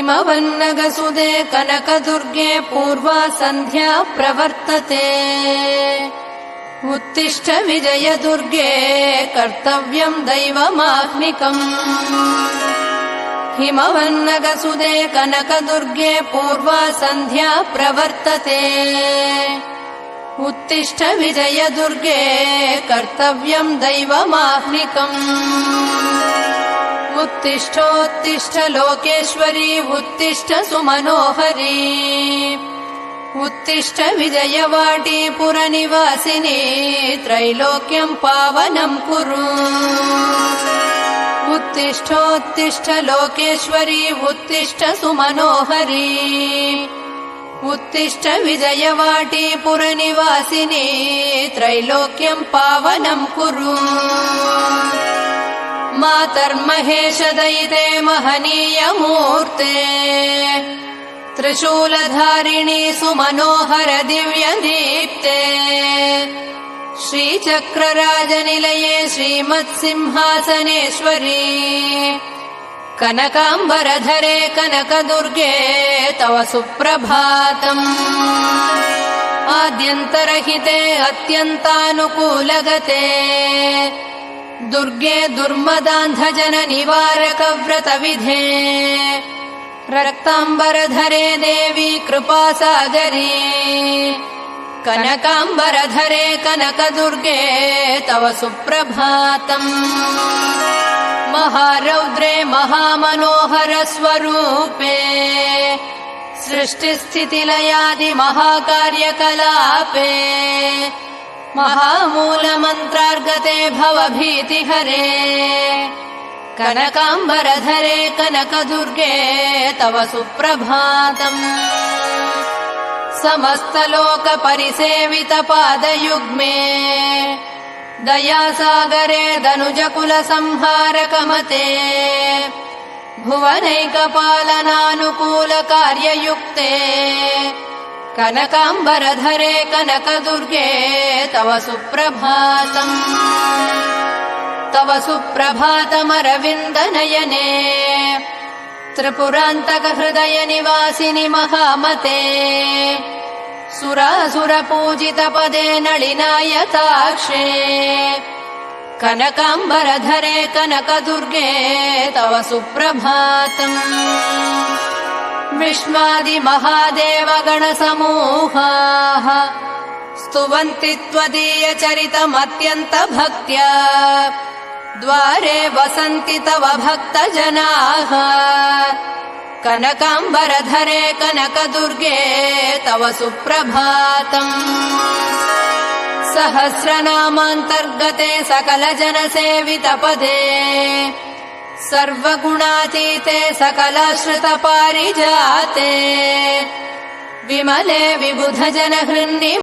हिमवन्नगसुदे कनकदुर्गे पूर्वा सन्ध्या प्रवर्तते उत्तिष्ठ विजयदुर्गे कर्तव्यं दैवमाह्निकम् हिमवन्नगसुदे कनकदुर्गे पूर्वा सन्ध्या प्रवर्तते उत्तिष्ठ विजयदुर्गे कर्तव्यं दैवमाह्निकम् उत्तिष्ठोत्तिष्ठ लोकेश्वरी उत्तिष्ठ सुमनोहरी उत्तिष्ठ विजयवाटी पुरनिवासिनी त्रैलोक्यं पावनं कुरु उत्तिष्ठोत्तिष्ठ लोकेश्वरी उत्तिष्ठ सुमनोहरी उत्तिष्ठ विजयवाटी पुरनिवासिनी त्रैलोक्यं पावनं कुरु मातर्महेशदयिते महनीयमूर्ते त्रिशूलधारिणी सुमनोहर दिव्यदीप्ते श्रीचक्रराजनिलये श्रीमत्सिंहासनेश्वरी कनकाम्बरधरे कनकदुर्गे तव सुप्रभातम् आद्यन्तरहिते अत्यन्तानुकूलगते दुर्गे दुर्मदान्धजननिवारकव्रतविधे रक्ताम्बरधरे देवी कृपासागरी कनकाम्बरधरे कनकदुर्गे तव सुप्रभातम् महारौद्रे महामनोहर स्वरूपे सृष्टिस्थितिलयादि महाकार्यकलापे महामूलमन्त्रार्गते भवभीतिहरे कनकाम्बरधरे कनकदुर्गे तव सुप्रभातम् समस्तलोकपरिसेवितपादयुग्मे दयासागरे दनुजकुलसंहारकमते भुवनैकपालनानुकूलकार्ययुक्ते कनकाम्बरधरे कनकदुर्गे तव सुप्रभातम् तव सुप्रभातमरविन्दनयने त्रिपुरान्तकहृदयनिवासिनि महामते सुरासुरपूजितपदे नളിनायताक्षे कनकाम्बरधरे कनकदुर्गे तव सुप्रभातम् विश्वादिमहादेवगणसमूहाः स्तुवन्ति त्वदीयचरितमत्यन्तभक्त्या द्वारे वसन्ति तव भक्तजनाः कनकाम्बरधरे कनकदुर्गे तव सुप्रभातम् सहस्रनामान्तर्गते सकलजनसेवितपदे सर्वगुणातीते सकलाश्रितपारिजाते विमले विबुधजनहृन्नि